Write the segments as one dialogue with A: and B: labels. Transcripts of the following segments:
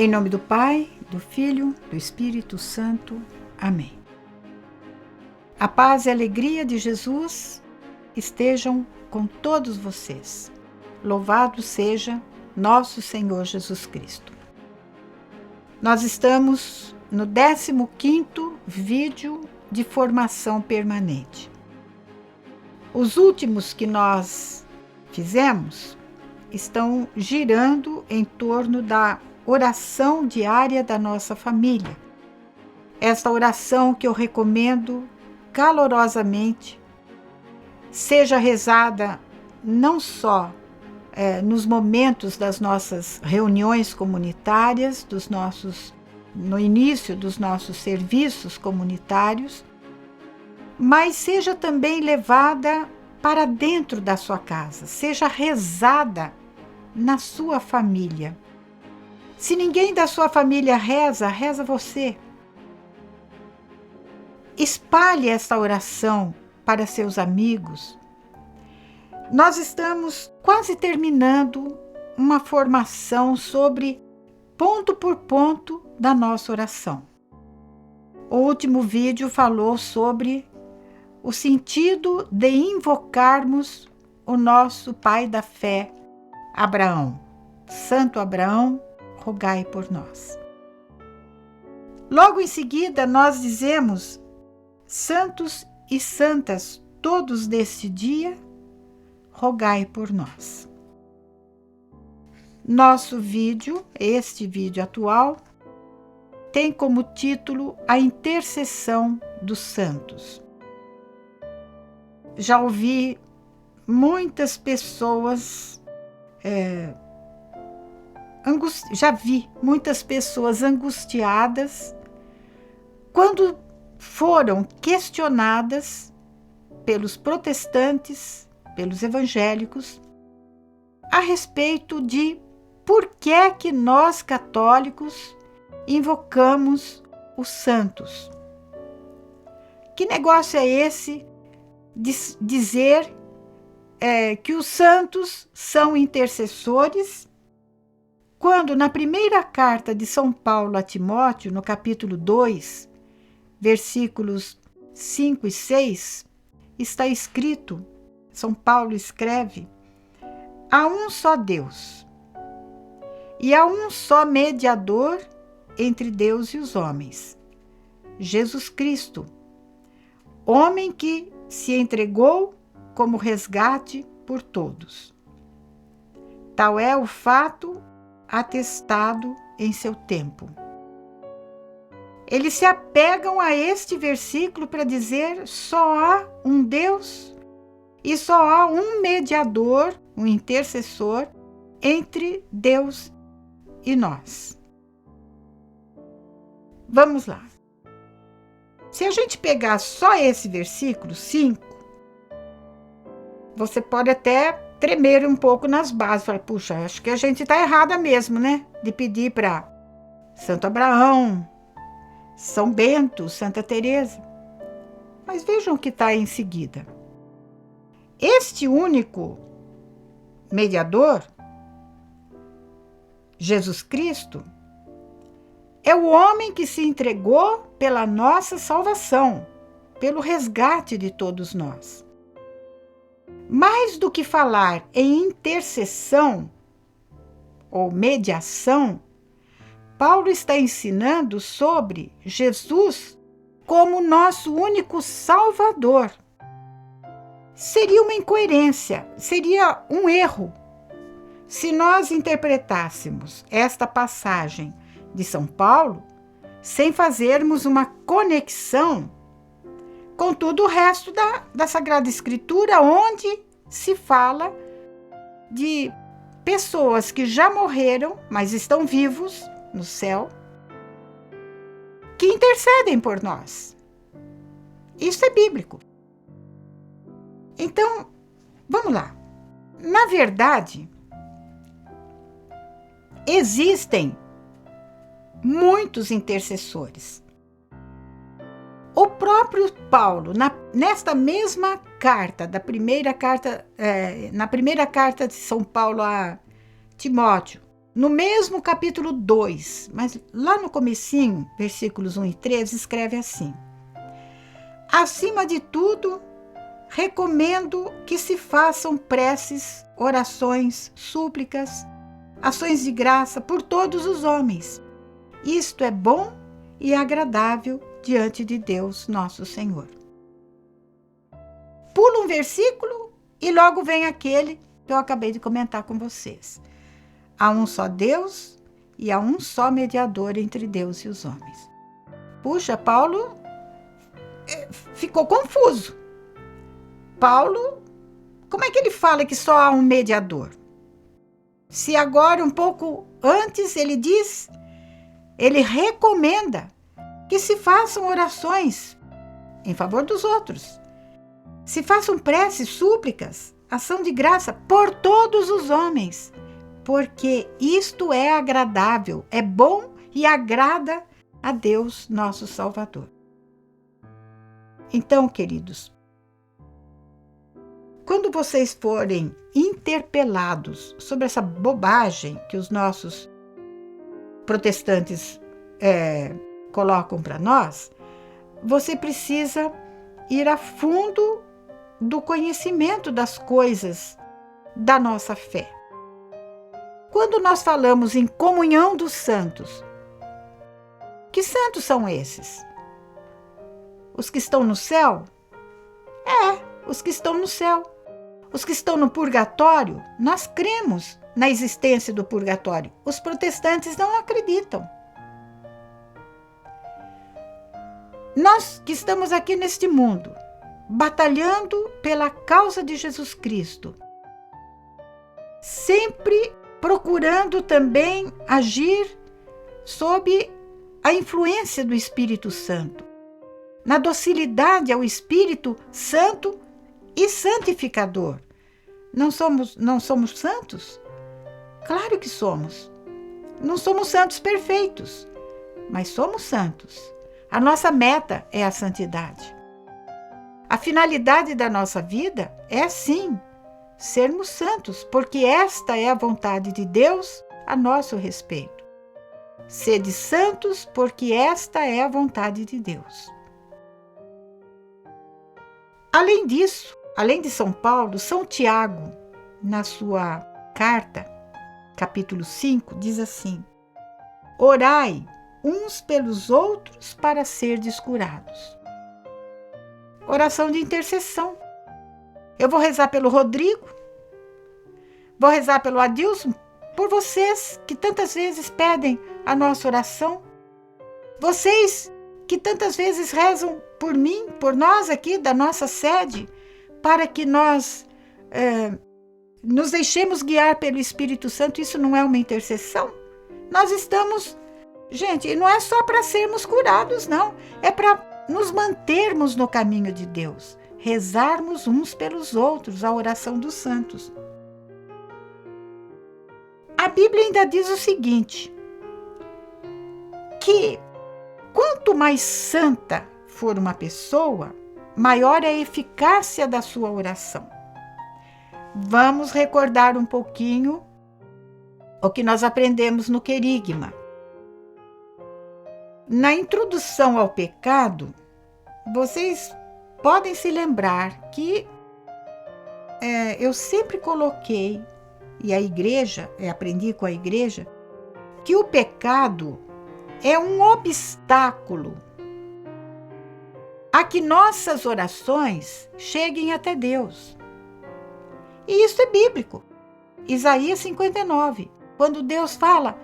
A: Em nome do Pai, do Filho, do Espírito Santo. Amém. A paz e a alegria de Jesus estejam com todos vocês. Louvado seja nosso Senhor Jesus Cristo. Nós estamos no 15º vídeo de formação permanente. Os últimos que nós fizemos estão girando em torno da oração diária da nossa família. Esta oração que eu recomendo calorosamente seja rezada não só nos momentos das nossas reuniões comunitárias, no início dos nossos serviços comunitários, mas seja também levada para dentro da sua casa, seja rezada na sua família. Se ninguém da sua família reza, reza você. Espalhe esta oração para seus amigos. Nós estamos quase terminando uma formação sobre ponto por ponto da nossa oração. O último vídeo falou sobre o sentido de invocarmos o nosso pai da fé, Abraão. Santo Abraão, rogai por nós. Logo em seguida, nós dizemos: santos e santas todos deste dia, rogai por nós. Nosso vídeo, este vídeo atual, tem como título A Intercessão dos Santos. Já ouvi muitas pessoas já vi muitas pessoas angustiadas quando foram questionadas pelos protestantes, pelos evangélicos, a respeito de por que é que nós católicos invocamos os santos. Que negócio é esse de dizer que os santos são intercessores, quando na primeira carta de São Paulo a Timóteo, no capítulo 2, versículos 5 e 6, está escrito, São Paulo escreve: há um só Deus, e há um só mediador entre Deus e os homens, Jesus Cristo, homem que se entregou como resgate por todos. Tal é o fato atestado em seu tempo. Eles se apegam a este versículo para dizer: só há um Deus e só há um mediador, um intercessor entre Deus e nós. Vamos lá. Se a gente pegar só esse versículo 5, você pode até tremer um pouco nas bases, falar: puxa, acho que a gente está errada mesmo, né? De pedir para Santo Abraão, São Bento, Santa Teresa. Mas vejam o que está em seguida. Este único mediador, Jesus Cristo, é o homem que se entregou pela nossa salvação, pelo resgate de todos nós. Mais do que falar em intercessão ou mediação, Paulo está ensinando sobre Jesus como nosso único Salvador. Seria uma incoerência, seria um erro, se nós interpretássemos esta passagem de São Paulo sem fazermos uma conexão com todo o resto da Sagrada Escritura, onde se fala de pessoas que já morreram, mas estão vivos no céu, que intercedem por nós. Isso é bíblico. Então, vamos lá. Na verdade, existem muitos intercessores. O próprio Paulo, nesta mesma carta, na primeira carta de São Paulo a Timóteo, no mesmo capítulo 2, mas lá no comecinho, versículos 1 e 3, escreve assim: acima de tudo, recomendo que se façam preces, orações, súplicas, ações de graça por todos os homens. Isto é bom e agradável diante de Deus, nosso Senhor. Pula um versículo e logo vem aquele que eu acabei de comentar com vocês. Há um só Deus e há um só mediador entre Deus e os homens. Puxa, Paulo ficou confuso. Paulo, como é que ele fala que só há um mediador? Se agora, um pouco antes, ele recomenda que se façam orações em favor dos outros. Se façam preces, súplicas, ação de graça por todos os homens, porque isto é agradável, é bom e agrada a Deus, nosso Salvador. Então, queridos, quando vocês forem interpelados sobre essa bobagem que os nossos protestantes colocam para nós, você precisa ir a fundo do conhecimento das coisas da nossa fé. Quando nós falamos em comunhão dos santos, que santos são esses? Os que estão no céu? Os que estão no céu. Os que estão no purgatório, nós cremos na existência do purgatório. Os protestantes não acreditam. Nós que estamos aqui neste mundo, batalhando pela causa de Jesus Cristo, sempre procurando também agir sob a influência do Espírito Santo, na docilidade ao Espírito Santo e santificador. Não somos santos? Claro que somos. Não somos santos perfeitos, mas somos santos. A nossa meta é a santidade. A finalidade da nossa vida é, sim, sermos santos, porque esta é a vontade de Deus a nosso respeito. Sede santos, porque esta é a vontade de Deus. Além disso, além de São Paulo, São Tiago, na sua carta, capítulo 5, diz assim: orai uns pelos outros para serdes curados. Oração de intercessão. Eu vou rezar pelo Rodrigo, vou rezar pelo Adilson, por vocês que tantas vezes pedem a nossa oração, vocês que tantas vezes rezam por mim, por nós aqui da nossa sede, para que nós nos deixemos guiar pelo Espírito Santo. Isso não é uma intercessão? Nós estamos, gente, não é só para sermos curados, não, é para nos mantermos no caminho de Deus, rezarmos uns pelos outros, a oração dos santos. A Bíblia ainda diz o seguinte, que quanto mais santa for uma pessoa, maior é a eficácia da sua oração. Vamos recordar um pouquinho o que nós aprendemos no querigma. Na introdução ao pecado, vocês podem se lembrar que eu sempre coloquei, e a igreja, aprendi com a igreja, que o pecado é um obstáculo a que nossas orações cheguem até Deus. E isso é bíblico. Isaías 59, quando Deus fala: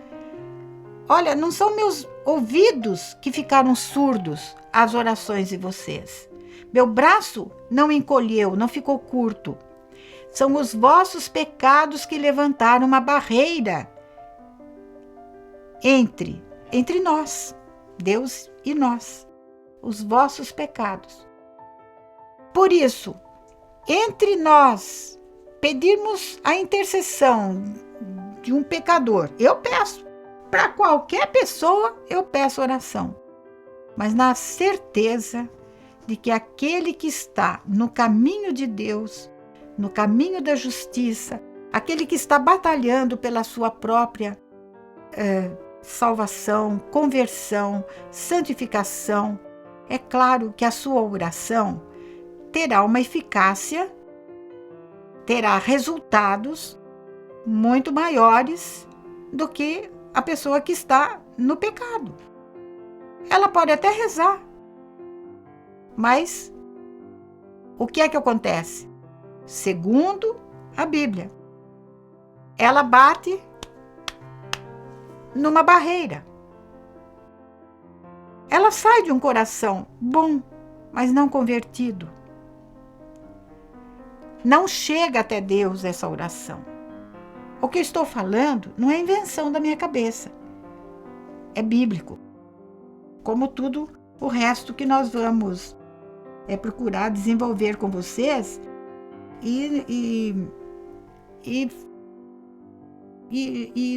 A: olha, não são meus ouvidos que ficaram surdos às orações de vocês. Meu braço não encolheu, não ficou curto. São os vossos pecados que levantaram uma barreira entre nós, Deus e nós. Os vossos pecados. Por isso, entre nós pedirmos a intercessão de um pecador, eu peço. Para qualquer pessoa, eu peço oração. Mas na certeza de que aquele que está no caminho de Deus, no caminho da justiça, aquele que está batalhando pela sua própria salvação, conversão, santificação, é claro que a sua oração terá uma eficácia, terá resultados muito maiores do que a pessoa que está no pecado. Ela pode até rezar, mas o que é que acontece? Segundo a Bíblia, ela bate numa barreira. Ela sai de um coração bom, mas não convertido. Não chega até Deus essa oração. O que eu estou falando não é invenção da minha cabeça. É bíblico. Como tudo o resto que nós vamos procurar desenvolver com vocês e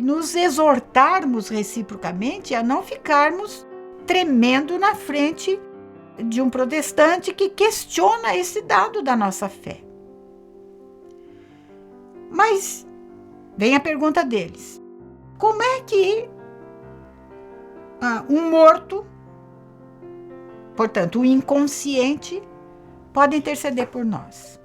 A: nos exortarmos reciprocamente a não ficarmos tremendo na frente de um protestante que questiona esse dado da nossa fé. Mas vem a pergunta deles: como é que um morto, portanto, o inconsciente, pode interceder por nós?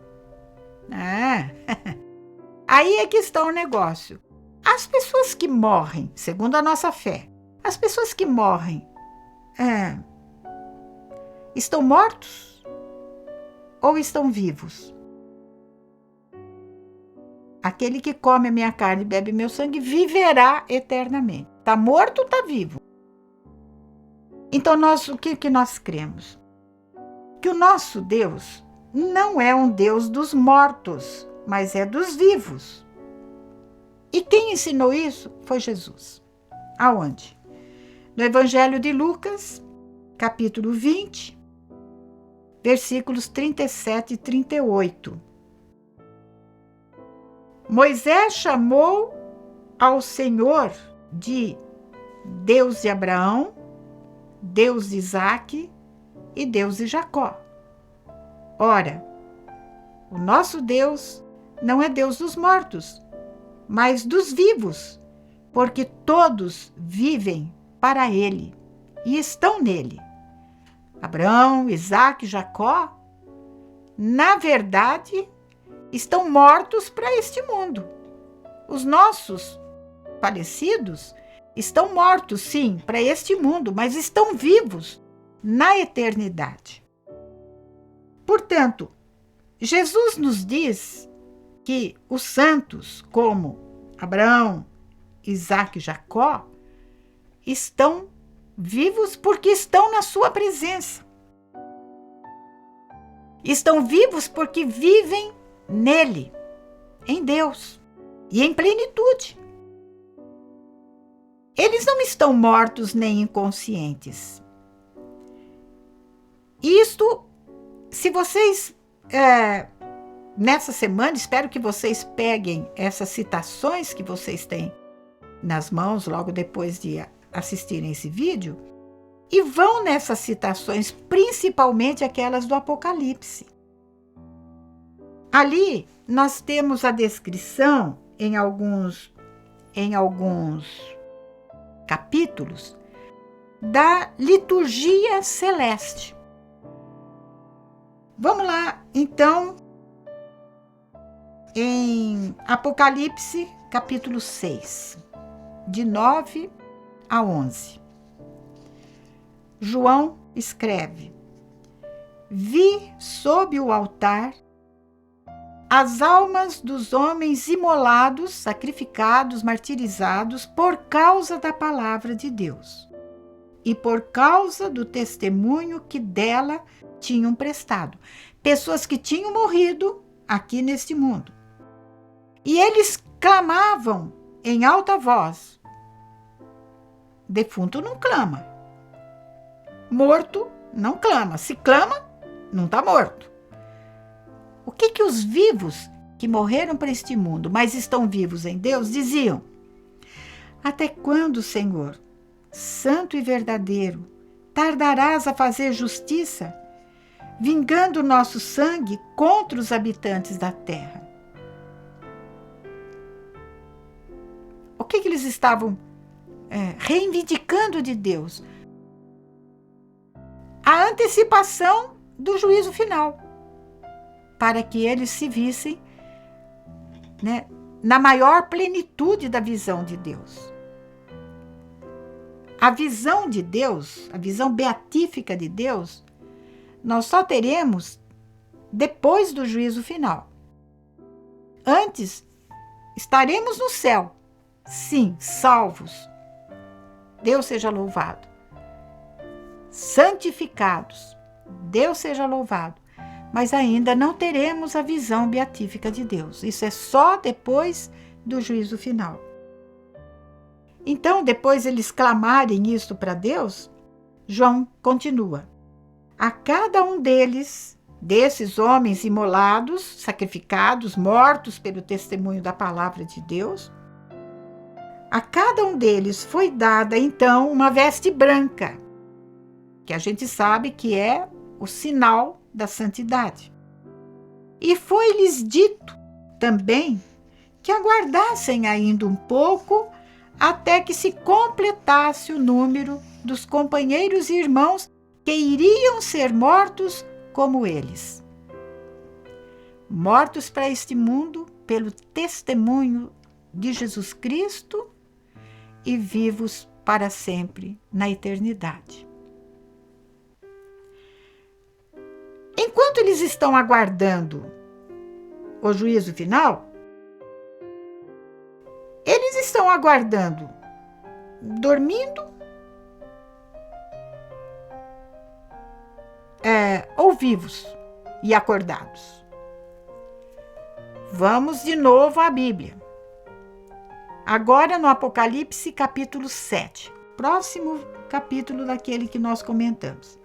A: Aí é que está o negócio. As pessoas que morrem, segundo a nossa fé, as pessoas que morrem, estão mortos ou estão vivos? Aquele que come a minha carne e bebe meu sangue viverá eternamente. Está morto ou está vivo? Então, o que nós cremos? Que o nosso Deus não é um Deus dos mortos, mas é dos vivos. E quem ensinou isso foi Jesus. Aonde? No Evangelho de Lucas, capítulo 20, versículos 37 e 38. Moisés chamou ao Senhor de Deus de Abraão, Deus de Isaque e Deus de Jacó. Ora, o nosso Deus não é Deus dos mortos, mas dos vivos, porque todos vivem para Ele e estão nele. Abraão, Isaque e Jacó, na verdade, estão mortos para este mundo. Os nossos falecidos estão mortos, sim, para este mundo, mas estão vivos na eternidade. Portanto, Jesus nos diz que os santos, como Abraão, Isaque e Jacó, estão vivos porque estão na sua presença. Estão vivos porque vivem nele, em Deus e em plenitude. Eles não estão mortos nem inconscientes. Isto, se vocês, nessa semana, espero que vocês peguem essas citações que vocês têm nas mãos, logo depois de assistirem esse vídeo, e vão nessas citações, principalmente aquelas do Apocalipse. Ali nós temos a descrição em alguns capítulos da liturgia celeste. Vamos lá, então, em Apocalipse, capítulo 6, de 9 a 11. João escreve: Vi sob o altar as almas dos homens imolados, sacrificados, martirizados por causa da palavra de Deus e por causa do testemunho que dela tinham prestado. Pessoas que tinham morrido aqui neste mundo. E eles clamavam em alta voz. Defunto não clama. Morto não clama. Se clama, não está morto. O que os vivos que morreram para este mundo, mas estão vivos em Deus, diziam? Até quando, Senhor, santo e verdadeiro, tardarás a fazer justiça, vingando o nosso sangue contra os habitantes da terra? O que eles estavam reivindicando de Deus a antecipação do juízo final, para que eles se vissem, né, na maior plenitude da visão de Deus. A visão de Deus, a visão beatífica de Deus, nós só teremos depois do juízo final. Antes, estaremos no céu, sim, salvos. Deus seja louvado. Santificados. Deus seja louvado. Mas ainda não teremos a visão beatífica de Deus. Isso é só depois do juízo final. Então, depois eles clamarem isto para Deus, João continua. A cada um deles, desses homens imolados, sacrificados, mortos pelo testemunho da palavra de Deus, a cada um deles foi dada, então, uma veste branca, que a gente sabe que é o sinal da santidade. E foi-lhes dito também que aguardassem ainda um pouco até que se completasse o número dos companheiros e irmãos que iriam ser mortos como eles. Mortos para este mundo pelo testemunho de Jesus Cristo e vivos para sempre na eternidade. Enquanto eles estão aguardando o juízo final, eles estão aguardando, dormindo, ou vivos e acordados. Vamos de novo à Bíblia. Agora no Apocalipse capítulo 7, próximo capítulo daquele que nós comentamos.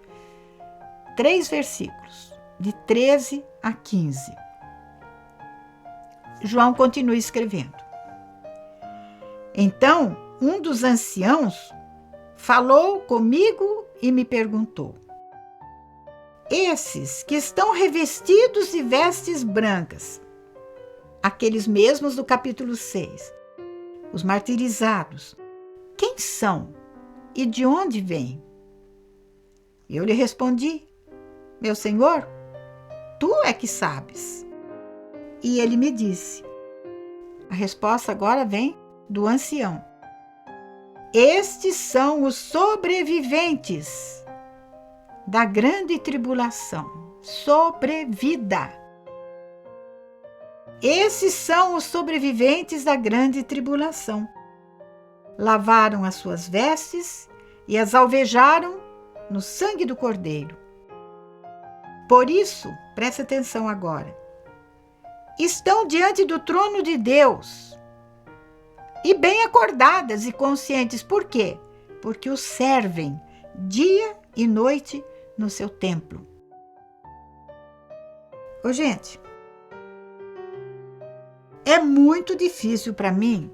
A: 3 versículos, de 13 a 15. João continua escrevendo. Então, um dos anciãos falou comigo e me perguntou: esses que estão revestidos de vestes brancas, aqueles mesmos do capítulo 6, os martirizados, quem são e de onde vêm? Eu lhe respondi: meu Senhor, tu é que sabes. E ele me disse, a resposta agora vem do ancião: estes são os sobreviventes da grande tribulação, sobrevida. Esses são os sobreviventes da grande tribulação. Lavaram as suas vestes e as alvejaram no sangue do Cordeiro. Por isso, preste atenção agora, estão diante do trono de Deus e bem acordadas e conscientes. Por quê? Porque o servem dia e noite no seu templo. Ô, gente, é muito difícil para mim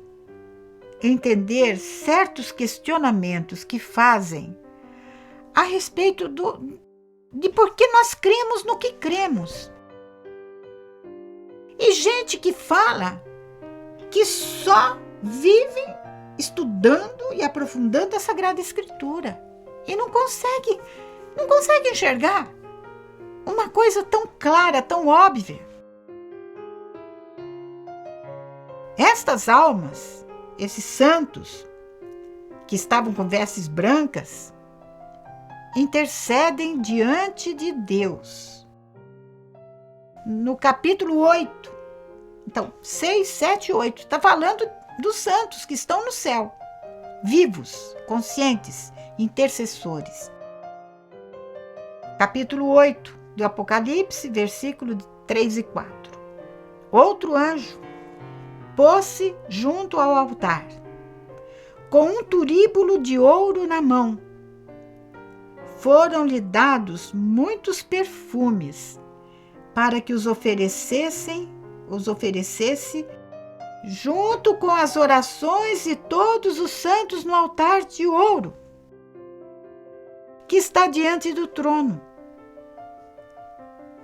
A: entender certos questionamentos que fazem a respeito de por que nós cremos no que cremos. E gente que fala que só vive estudando e aprofundando a Sagrada Escritura e não consegue enxergar uma coisa tão clara, tão óbvia. Estas almas, esses santos que estavam com vestes brancas, intercedem diante de Deus. No capítulo 8, então 6, 7 e 8, está falando dos santos que estão no céu, vivos, conscientes, intercessores. Capítulo 8 do Apocalipse, versículo 3 e 4. Outro anjo pôs-se junto ao altar, com um turíbulo de ouro na mão. Foram-lhe dados muitos perfumes, para que os oferecesse junto com as orações de todos os santos no altar de ouro, que está diante do trono.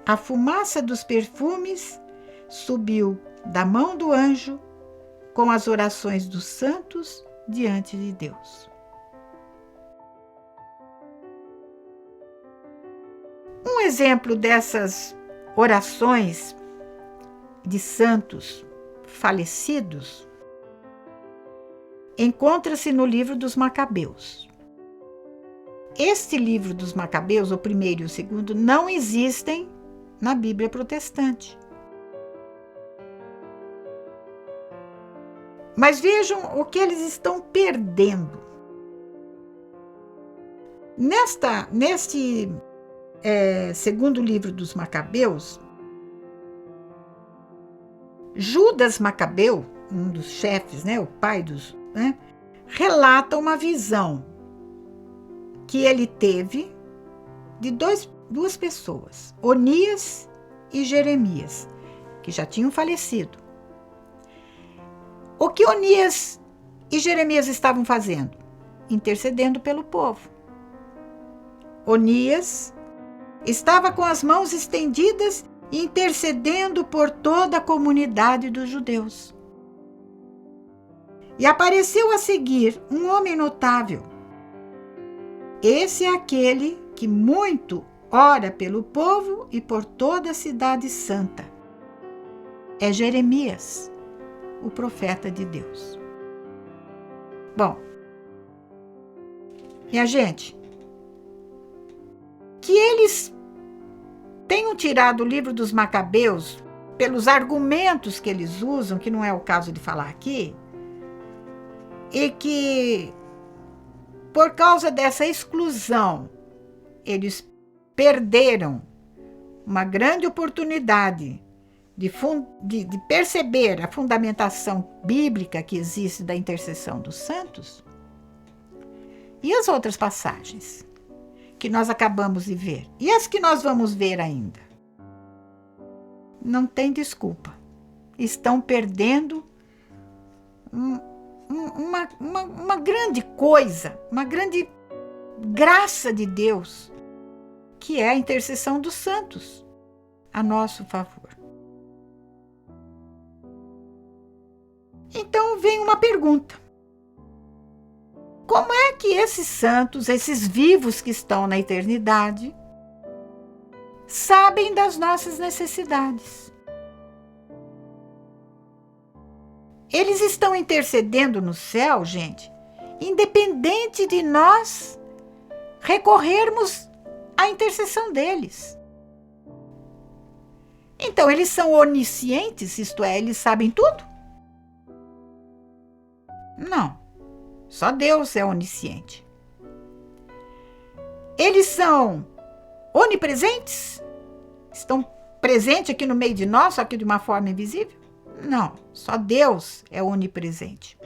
A: A fumaça dos perfumes subiu da mão do anjo com as orações dos santos diante de Deus. Um exemplo dessas orações de santos falecidos encontra-se no livro dos Macabeus. Este livro dos Macabeus, o primeiro e o segundo, não existem na Bíblia protestante. Mas vejam o que eles estão perdendo. Neste segundo livro dos Macabeus, Judas Macabeu, um dos chefes, o pai dos, relata uma visão que ele teve de duas pessoas, Onias e Jeremias, que já tinham falecido. O que Onias e Jeremias estavam fazendo? Intercedendo pelo povo. Onias estava com as mãos estendidas e intercedendo por toda a comunidade dos judeus. E apareceu a seguir um homem notável. Esse é aquele que muito ora pelo povo e por toda a cidade santa. É Jeremias, o profeta de Deus. Bom, minha gente, que eles tenham tirado o livro dos Macabeus pelos argumentos que eles usam, que não é o caso de falar aqui, e que por causa dessa exclusão eles perderam uma grande oportunidade de perceber a fundamentação bíblica que existe da intercessão dos santos. E as outras passagens que nós acabamos de ver, e as que nós vamos ver ainda, não tem desculpa. Estão perdendo uma grande coisa, uma grande graça de Deus, que é a intercessão dos santos a nosso favor. Então vem uma pergunta. Como é que esses santos, esses vivos que estão na eternidade, sabem das nossas necessidades? Eles estão intercedendo no céu, gente, independente de nós recorrermos à intercessão deles. Então, eles são oniscientes, isto é, eles sabem tudo? Não, só Deus é onisciente. Eles são onipresentes? Estão presentes aqui no meio de nós, só que de uma forma invisível? Não, só Deus é onipresente.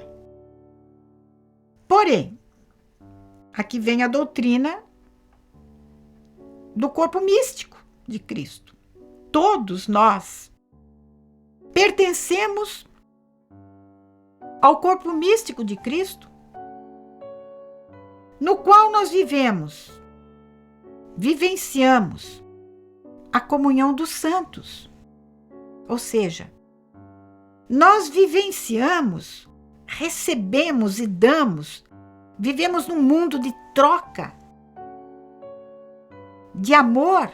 A: Porém, aqui vem a doutrina do corpo místico de Cristo. Todos nós pertencemos ao corpo místico de Cristo, no qual nós vivenciamos a comunhão dos santos. Ou seja, nós vivenciamos, recebemos e damos, vivemos num mundo de troca, de amor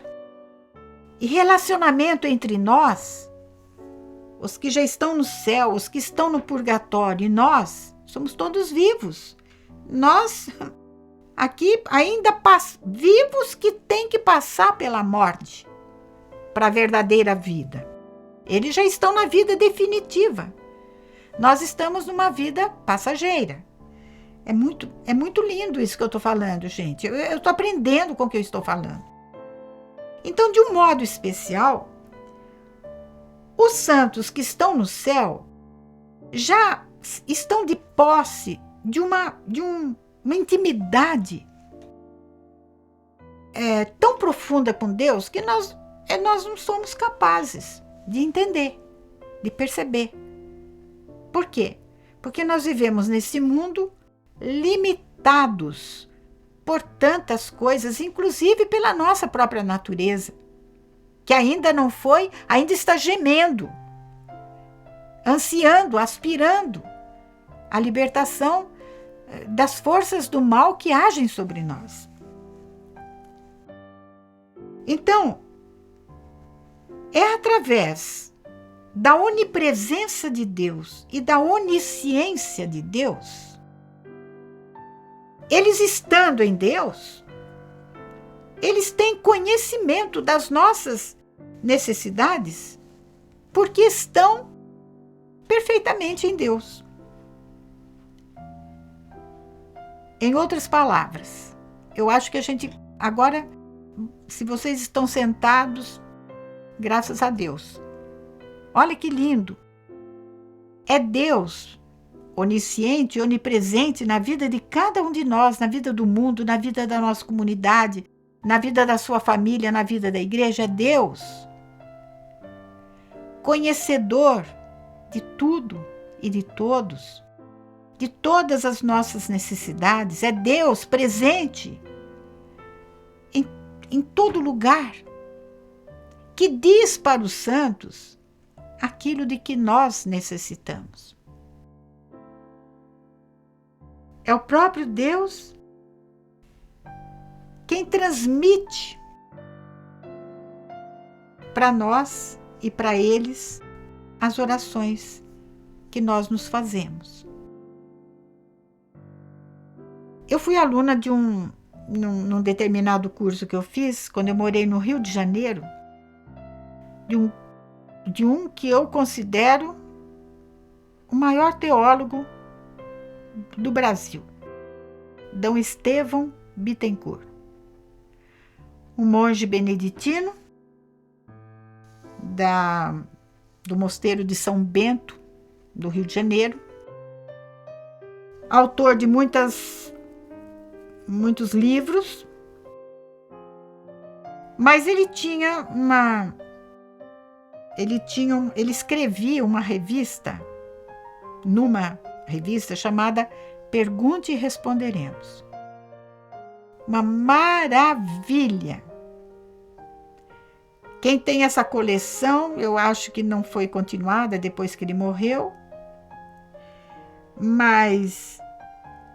A: e relacionamento entre nós, os que já estão no céu, os que estão no purgatório, e nós somos todos vivos. Nós aqui ainda vivos que têm que passar pela morte para a verdadeira vida. Eles já estão na vida definitiva. Nós estamos numa vida passageira. É muito lindo isso que eu estou falando, gente. Eu estou aprendendo com o que eu estou falando. Então, de um modo especial, os santos que estão no céu já estão de posse de uma intimidade tão profunda com Deus que nós não somos capazes de entender, de perceber. Por quê? Porque nós vivemos nesse mundo limitados por tantas coisas, inclusive pela nossa própria natureza, que ainda está gemendo, ansiando, aspirando a libertação das forças do mal que agem sobre nós. Então, é através da onipresença de Deus e da onisciência de Deus, eles estando em Deus, eles têm conhecimento das nossas necessidades, porque estão perfeitamente em Deus. Em outras palavras, eu acho que a gente agora, se vocês estão sentados, graças a Deus. Olha que lindo. É Deus onisciente, onipresente na vida de cada um de nós, na vida do mundo, na vida da nossa comunidade, na vida da sua família, na vida da igreja. É Deus conhecedor de tudo e de todos, de todas as nossas necessidades. É Deus presente em todo lugar, que diz para os santos aquilo de que nós necessitamos. É o próprio Deus quem transmite para nós e para eles as orações que nós nos fazemos. Eu fui aluna de num determinado curso que eu fiz, quando eu morei no Rio de Janeiro, de um que eu considero o maior teólogo do Brasil, D. Estevão Bittencourt, um monge beneditino do Mosteiro de São Bento, do Rio de Janeiro, autor de muitos livros, mas ele escrevia numa revista chamada Pergunte e Responderemos. Uma maravilha! Quem tem essa coleção, eu acho que não foi continuada depois que ele morreu, mas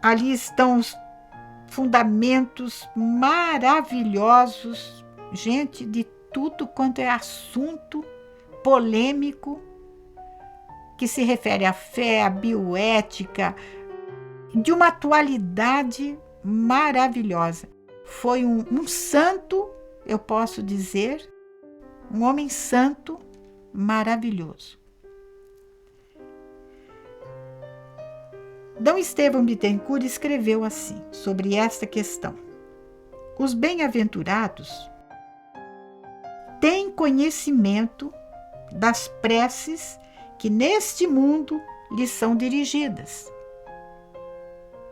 A: ali estão os fundamentos maravilhosos, gente, de tudo quanto é assunto polêmico que se refere à fé, à bioética, de uma atualidade maravilhosa. Foi um santo, eu posso dizer, um homem santo maravilhoso. D. Estevão Bittencourt escreveu assim, sobre esta questão: os bem-aventurados têm conhecimento das preces que neste mundo lhes são dirigidas.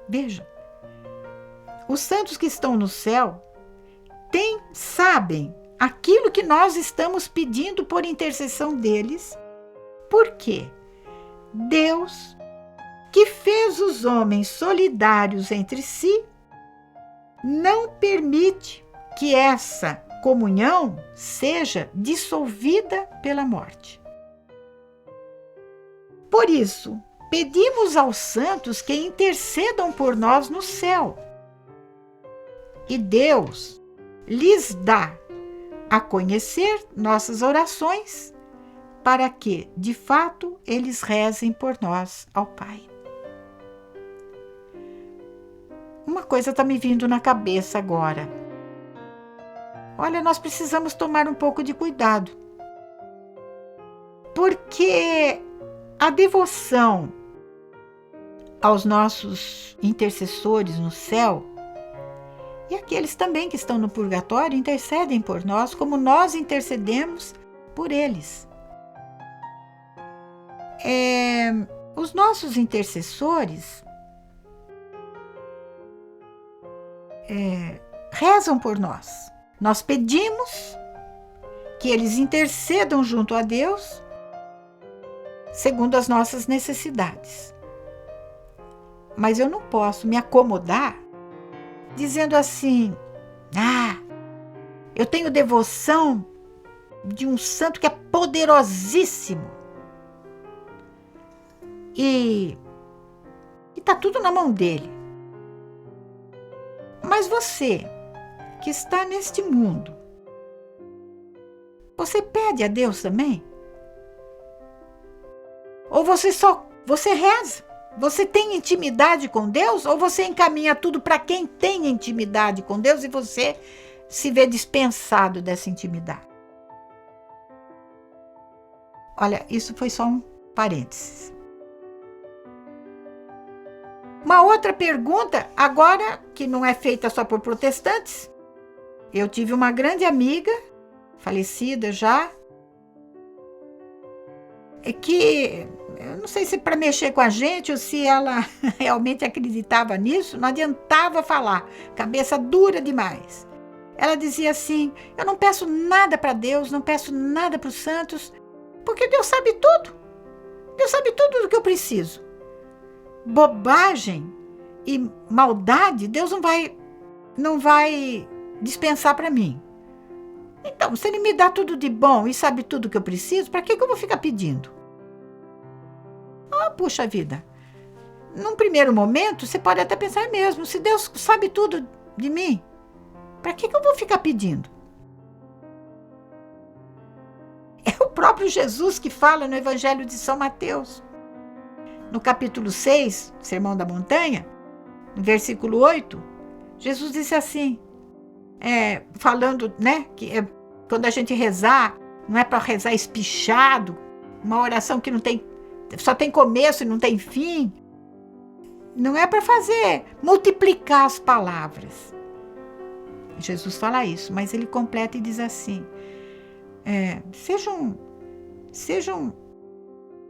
A: Veja, os santos que estão no céu sabem aquilo que nós estamos pedindo por intercessão deles, porque Deus, que fez os homens solidários entre si, não permite que essa comunhão seja dissolvida pela morte. Por isso, pedimos aos santos que intercedam por nós no céu. E Deus lhes dá a conhecer nossas orações, para que, de fato, eles rezem por nós ao Pai. Uma coisa está me vindo na cabeça agora. Olha, nós precisamos tomar um pouco de cuidado, porque a devoção aos nossos intercessores no céu, e aqueles também que estão no purgatório, intercedem por nós como nós intercedemos por eles. Os nossos intercessores rezam por nós. Nós pedimos que eles intercedam junto a Deus segundo as nossas necessidades. Mas eu não posso me acomodar dizendo assim: eu tenho devoção de um santo que é poderosíssimo e está tudo na mão dele. Mas você, que está neste mundo, você pede a Deus também? Ou você reza? Você tem intimidade com Deus? Ou você encaminha tudo para quem tem intimidade com Deus e você se vê dispensado dessa intimidade? Olha, isso foi só um parênteses. Uma outra pergunta, agora que não é feita só por protestantes. Eu tive uma grande amiga, falecida já, que eu não sei se para mexer com a gente ou se ela realmente acreditava nisso, não adiantava falar, cabeça dura demais. Ela dizia assim: eu não peço nada para Deus, não peço nada para os santos, porque Deus sabe tudo. Deus sabe tudo do que eu preciso. Bobagem e maldade, Deus não vai dispensar para mim. Então, se Ele me dá tudo de bom e sabe tudo que eu preciso, para que eu vou ficar pedindo? Puxa vida. Num primeiro momento, você pode até pensar mesmo, se Deus sabe tudo de mim, para que eu vou ficar pedindo? É o próprio Jesus que fala no Evangelho de São Mateus. No capítulo 6, Sermão da Montanha, no versículo 8, Jesus disse assim, falando, né, que quando a gente rezar, não é para rezar espichado, uma oração que só tem começo e não tem fim. Não é para multiplicar as palavras. Jesus fala isso, mas ele completa e diz assim, sejam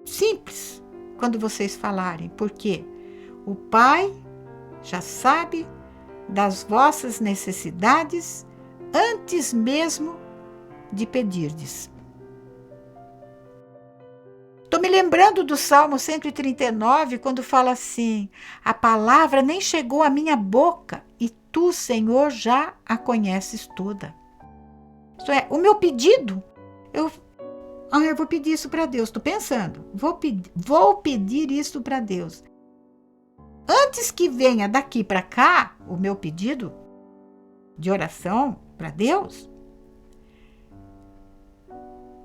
A: simples quando vocês falarem, porque o Pai já sabe das vossas necessidades antes mesmo de pedirdes. Estou me lembrando do Salmo 139, quando fala assim, a palavra nem chegou à minha boca e tu, Senhor, já a conheces toda. Isto é, o meu pedido, eu vou pedir isso para Deus, estou pensando, vou pedir isso para Deus. Antes que venha daqui para cá, o meu pedido de oração para Deus,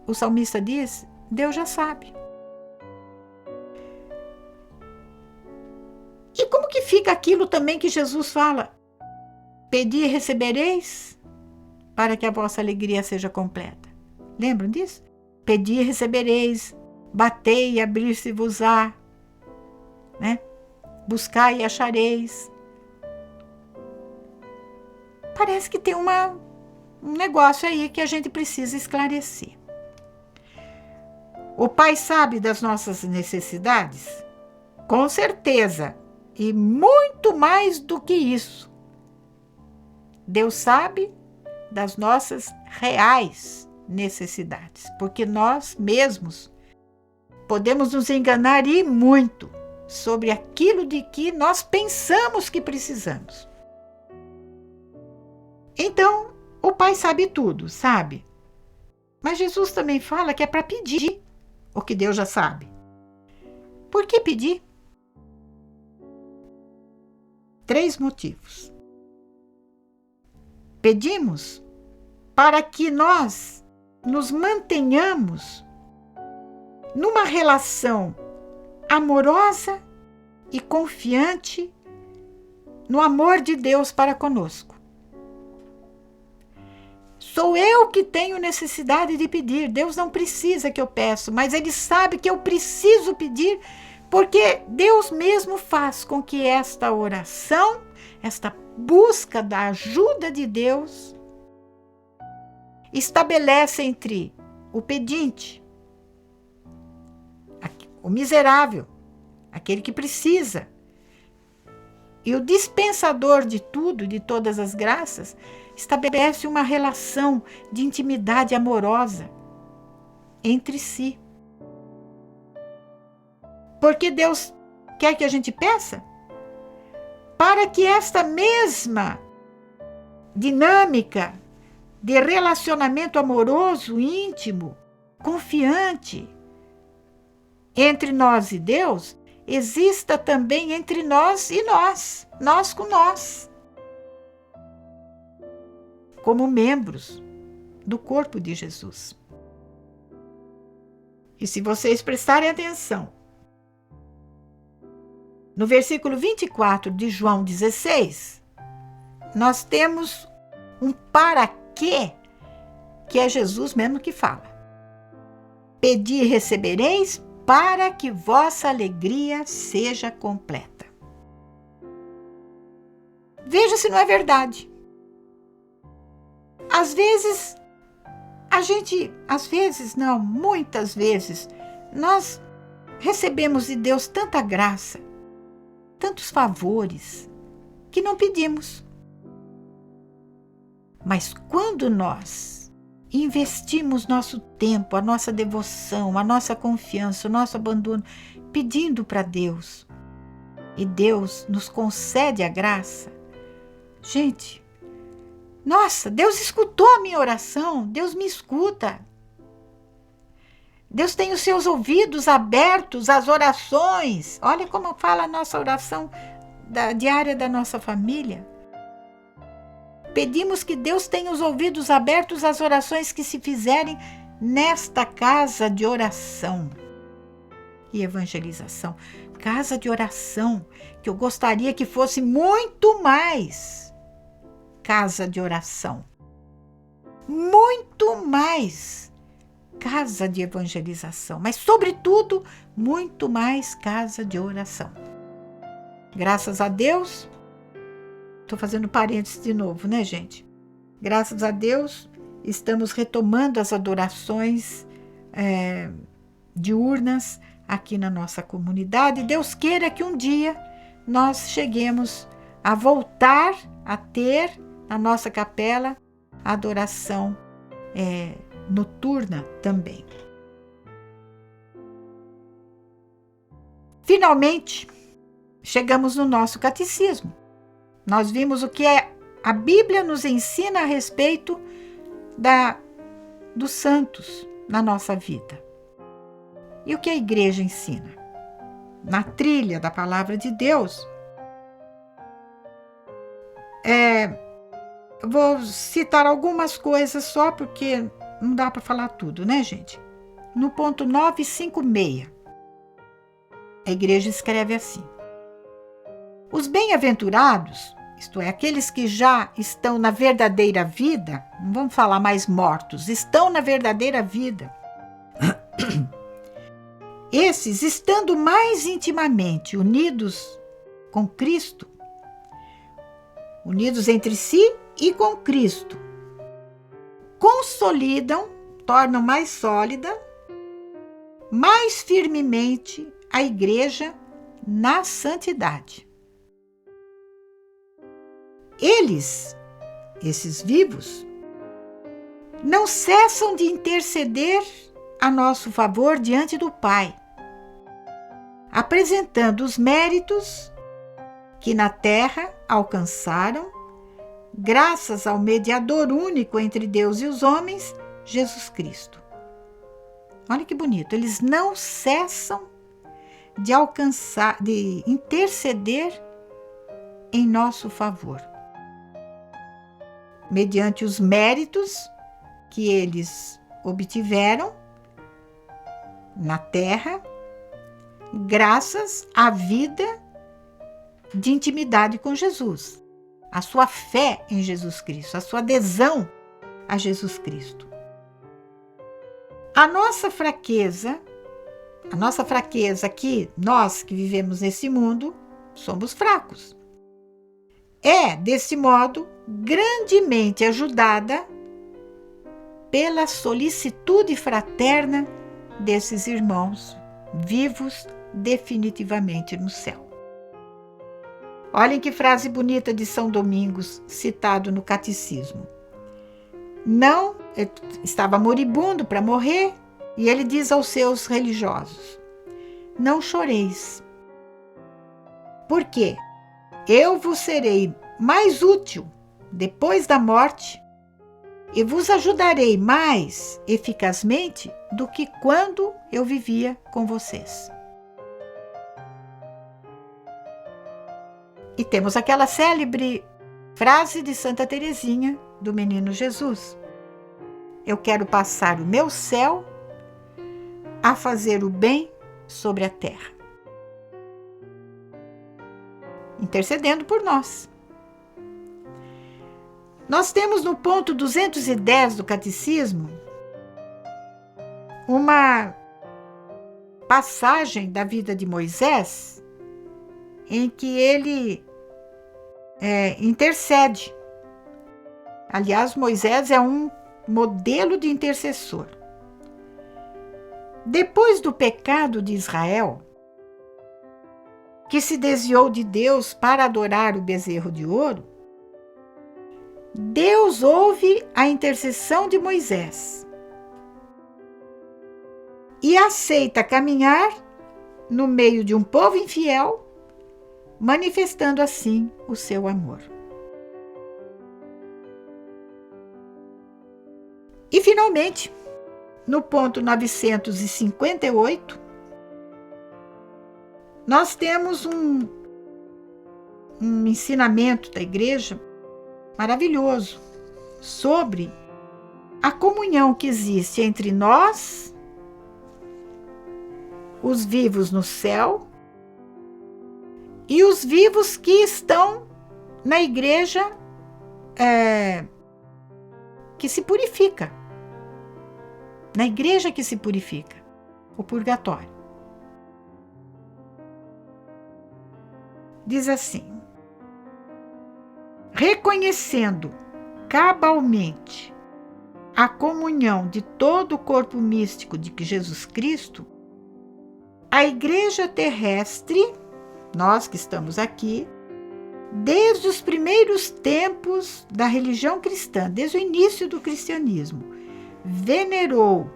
A: o salmista diz, Deus já sabe. E como que fica aquilo também que Jesus fala? Pedi e recebereis, para que a vossa alegria seja completa. Lembram disso? Pedi e recebereis, batei e abrir-se-vos-á, né? Buscai e achareis. Parece que tem um negócio aí que a gente precisa esclarecer. O Pai sabe das nossas necessidades? Com certeza. E muito mais do que isso. Deus sabe das nossas reais necessidades, porque nós mesmos podemos nos enganar e muito sobre aquilo de que nós pensamos que precisamos. Então, o Pai sabe tudo, sabe? Mas Jesus também fala que é para pedir o que Deus já sabe. Por que pedir? 3 motivos. Pedimos para que nós nos mantenhamos numa relação amorosa e confiante no amor de Deus para conosco. Sou eu que tenho necessidade de pedir. Deus não precisa que eu peça, mas Ele sabe que eu preciso pedir, porque Deus mesmo faz com que esta oração, esta busca da ajuda de Deus, estabelece entre o pedinte, o miserável, aquele que precisa, e o dispensador de tudo, de todas as graças, estabelece uma relação de intimidade amorosa entre si. Porque Deus quer que a gente peça para que esta mesma dinâmica de relacionamento amoroso, íntimo, confiante entre nós e Deus, exista também entre nós e nós com nós. como membros do corpo de Jesus. E se vocês prestarem atenção, no versículo 24 de João 16, nós temos um para quê, que é Jesus mesmo que fala. Pedi e recebereis, para que vossa alegria seja completa. Veja se não é verdade. Muitas vezes, nós recebemos de Deus tanta graça, tantos favores, que não pedimos. Mas quando nós investimos nosso tempo, a nossa devoção, a nossa confiança, o nosso abandono, pedindo para Deus, e Deus nos concede a graça, gente, nossa, Deus escutou a minha oração, Deus me escuta. Deus tem os seus ouvidos abertos às orações. Olha como fala a nossa oração diária da nossa família. Pedimos que Deus tenha os ouvidos abertos às orações que se fizerem nesta casa de oração e evangelização. Casa de oração, que eu gostaria que fosse muito mais casa de oração. Muito mais casa de evangelização, mas sobretudo muito mais casa de oração. Graças a Deus, estou fazendo parênteses de novo, né, gente? Graças a Deus, estamos retomando as adorações diurnas aqui na nossa comunidade. Deus queira que um dia nós cheguemos a voltar a ter na nossa capela a adoração noturna também. Finalmente, chegamos no nosso catecismo. Nós vimos o que a Bíblia nos ensina a respeito dos santos na nossa vida. E o que a igreja ensina? Na trilha da palavra de Deus, eu vou citar algumas coisas só porque não dá para falar tudo, né, gente? No ponto 956, a igreja escreve assim: os bem-aventurados, isto é, aqueles que já estão na verdadeira vida, não vamos falar mais mortos, estão na verdadeira vida. Esses, estando mais intimamente unidos com Cristo, unidos entre si e com Cristo, consolidam, tornam mais sólida, mais firmemente a igreja na santidade. Esses vivos, não cessam de interceder a nosso favor diante do Pai, apresentando os méritos que na terra alcançaram, graças ao mediador único entre Deus e os homens, Jesus Cristo. Olha que bonito, eles não cessam de interceder em nosso favor, mediante os méritos que eles obtiveram na terra, graças à vida de intimidade com Jesus, a sua fé em Jesus Cristo, a sua adesão a Jesus Cristo. A nossa fraqueza aqui, nós que vivemos nesse mundo, somos fracos. É, desse modo, grandemente ajudada pela solicitude fraterna desses irmãos vivos definitivamente no céu. Olhem que frase bonita de São Domingos, citado no Catecismo. Estava moribundo para morrer, e ele diz aos seus religiosos: não choreis, porque eu vos serei mais útil depois da morte e vos ajudarei mais eficazmente do que quando eu vivia com vocês. E temos aquela célebre frase de Santa Teresinha, do menino Jesus. Eu quero passar o meu céu a fazer o bem sobre a terra, intercedendo por nós. Nós temos no ponto 210 do Catecismo uma passagem da vida de Moisés em que ele intercede. Aliás, Moisés é um modelo de intercessor. Depois do pecado de Israel, que se desviou de Deus para adorar o bezerro de ouro, Deus ouve a intercessão de Moisés e aceita caminhar no meio de um povo infiel, manifestando assim o seu amor. E, finalmente, no ponto 958, nós temos um ensinamento da Igreja maravilhoso sobre a comunhão que existe entre nós, os vivos no céu, e os vivos que estão na Igreja que se purifica. Na Igreja que se purifica, o purgatório. Diz assim: reconhecendo cabalmente a comunhão de todo o corpo místico de Jesus Cristo, a Igreja terrestre, nós que estamos aqui, desde os primeiros tempos da religião cristã, desde o início do cristianismo, venerou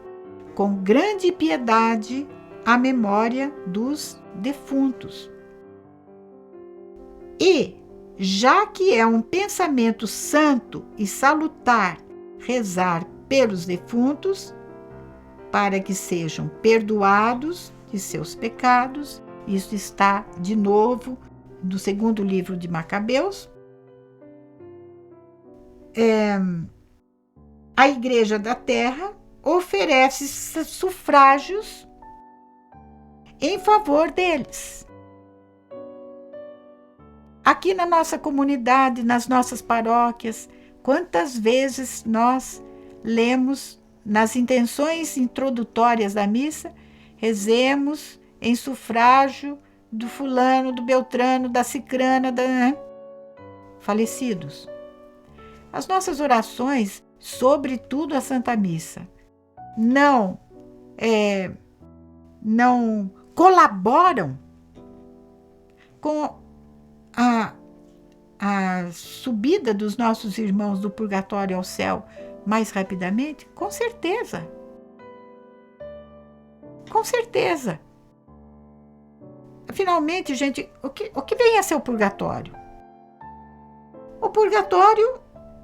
A: com grande piedade a memória dos defuntos. E, já que é um pensamento santo e salutar rezar pelos defuntos, para que sejam perdoados de seus pecados, isso está de novo no segundo livro de Macabeus, a Igreja da Terra oferece sufrágios em favor deles. Aqui na nossa comunidade, nas nossas paróquias, quantas vezes nós lemos nas intenções introdutórias da missa, rezemos em sufrágio do fulano, do beltrano, da cicrana, falecidos. As nossas orações, sobretudo a Santa Missa, não colaboram com a subida dos nossos irmãos do purgatório ao céu mais rapidamente? Com certeza. Com certeza. Finalmente, gente, o que vem a ser o purgatório? O purgatório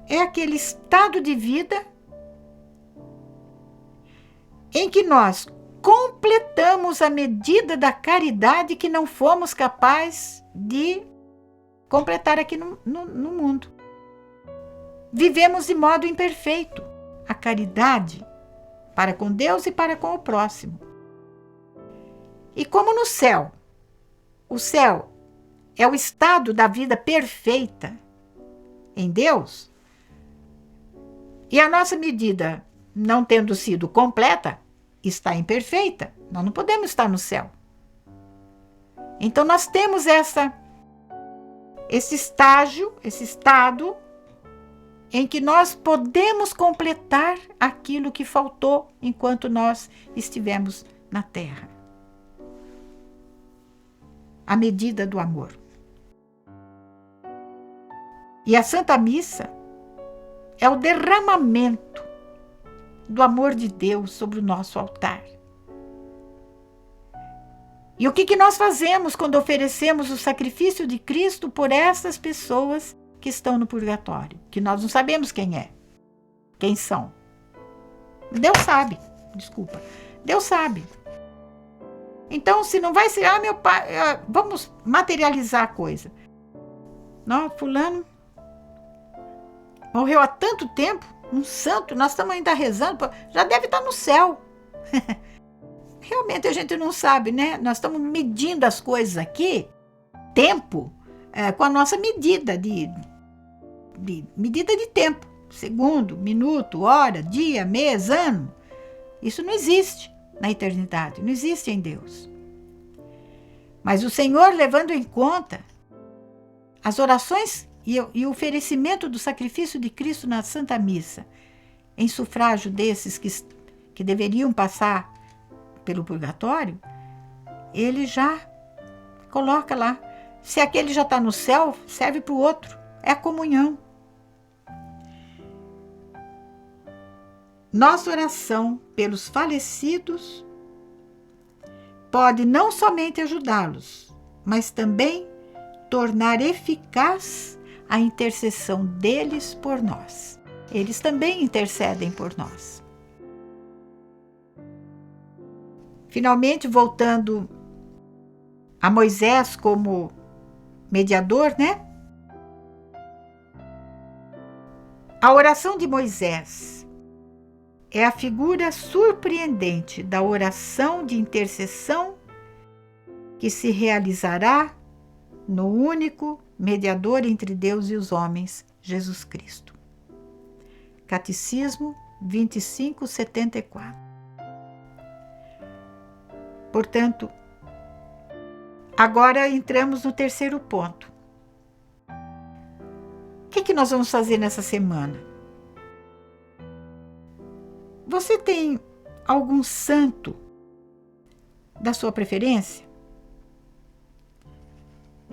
A: é aquele estado de vida em que nós completamos a medida da caridade que não fomos capazes de completar aqui no mundo. Vivemos de modo imperfeito a caridade para com Deus e para com o próximo. E como no céu, o céu é o estado da vida perfeita em Deus, e a nossa medida, não tendo sido completa, está imperfeita, nós não podemos estar no céu. Então nós temos esse estágio, esse estado em que nós podemos completar aquilo que faltou enquanto nós estivemos na terra. A medida do amor. E a Santa Missa é o derramamento do amor de Deus sobre o nosso altar. E o que nós fazemos quando oferecemos o sacrifício de Cristo por essas pessoas que estão no purgatório? Que nós não sabemos quem são. Deus sabe, desculpa. Deus sabe. Então, se não vai ser, meu pai, vamos materializar a coisa. Não, fulano Morreu há tanto tempo, um santo, nós estamos ainda rezando, já deve estar no céu. Realmente a gente não sabe, né? Nós estamos medindo as coisas aqui, tempo, com a nossa medida de tempo. Segundo, minuto, hora, dia, mês, ano. Isso não existe na eternidade, não existe em Deus. Mas o Senhor, levando em conta as orações e o oferecimento do sacrifício de Cristo na Santa Missa, em sufrágio desses que deveriam passar pelo purgatório, ele já coloca lá. Se aquele já está no céu, serve para o outro. É a comunhão. Nossa oração pelos falecidos pode não somente ajudá-los, mas também tornar eficaz a intercessão deles por nós. Eles também intercedem por nós. Finalmente, voltando a Moisés como mediador, né? A oração de Moisés é a figura surpreendente da oração de intercessão que se realizará no único mediador entre Deus e os homens, Jesus Cristo. Catecismo 2574. Portanto, agora entramos no terceiro ponto. O que nós vamos fazer nessa semana? Você tem algum santo da sua preferência?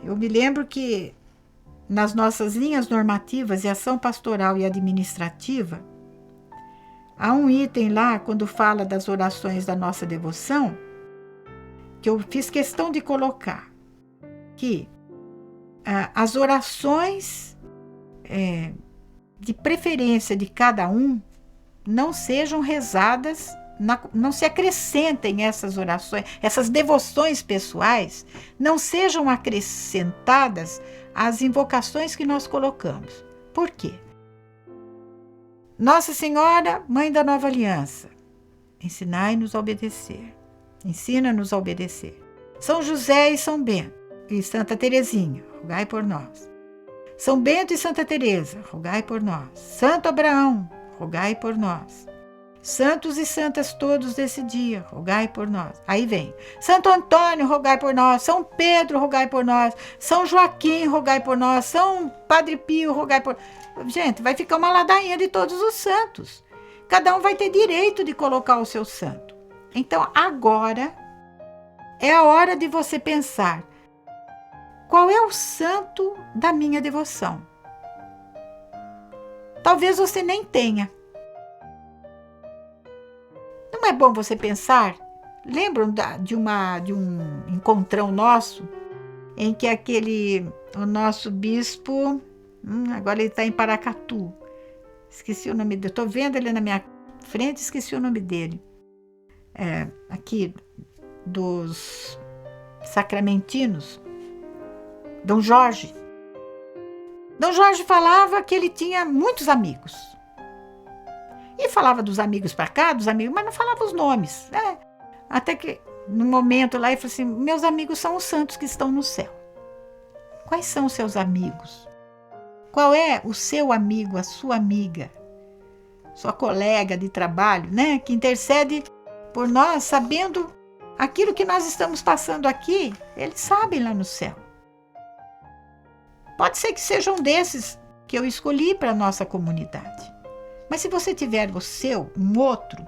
A: Eu me lembro que nas nossas linhas normativas de ação pastoral e administrativa, há um item lá, quando fala das orações da nossa devoção, que eu fiz questão de colocar, que as orações de preferência de cada um não sejam rezadas, não se acrescentem essas orações, essas devoções pessoais, não sejam acrescentadas às invocações que nós colocamos. Por quê? Nossa Senhora, Mãe da Nova Aliança, ensinai-nos a obedecer. Ensina-nos a obedecer. São José e São Bento e Santa Teresinha, rogai por nós. São Bento e Santa Teresa, rogai por nós. Santo Abraão, rogai por nós. Santos e santas todos desse dia, rogai por nós. Aí vem, Santo Antônio, rogai por nós. São Pedro, rogai por nós. São Joaquim, rogai por nós. São Padre Pio, rogai por nós. Gente, vai ficar uma ladainha de todos os santos. Cada um vai ter direito de colocar o seu santo. Então, agora é a hora de você pensar: qual é o santo da minha devoção? Talvez você nem tenha. Não é bom você pensar? Lembram de um encontrão nosso, em que o nosso bispo, agora ele está em Paracatu, esqueci o nome dele, estou vendo ele na minha frente, esqueci o nome dele, aqui dos sacramentinos, Dom Jorge. Dom Jorge falava que ele tinha muitos amigos. E falava dos amigos para cá, dos amigos, mas não falava os nomes. Né? Até que, no momento lá, ele falou assim: meus amigos são os santos que estão no céu. Quais são os seus amigos? Qual é o seu amigo, a sua amiga, sua colega de trabalho, né? Que intercede por nós, sabendo aquilo que nós estamos passando aqui, eles sabem lá no céu. Pode ser que seja um desses que eu escolhi para a nossa comunidade. Mas se você tiver um outro,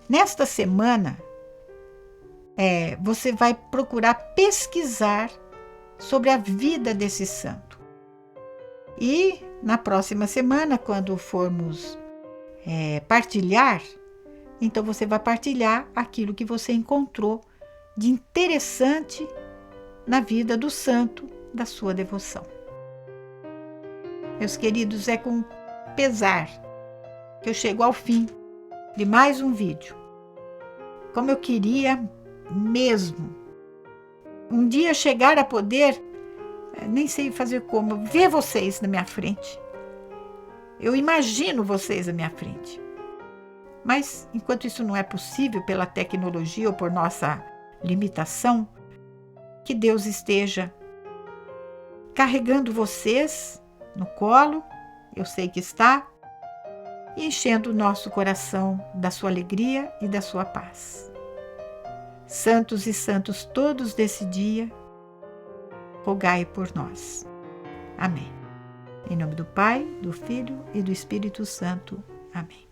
A: nesta semana, você vai procurar pesquisar sobre a vida desse santo. E na próxima semana, quando formos partilhar, então você vai partilhar aquilo que você encontrou de interessante na vida do santo da sua devoção. Meus queridos, é com pesar que eu chego ao fim de mais um vídeo. Como eu queria mesmo um dia chegar a poder, nem sei fazer como, ver vocês na minha frente, Eu imagino vocês à minha frente. Mas, enquanto isso não é possível pela tecnologia ou por nossa limitação, que Deus esteja carregando vocês no colo, eu sei que está, e enchendo o nosso coração da sua alegria e da sua paz. Santos e santos todos desse dia, rogai por nós. Amém. Em nome do Pai, do Filho e do Espírito Santo. Amém.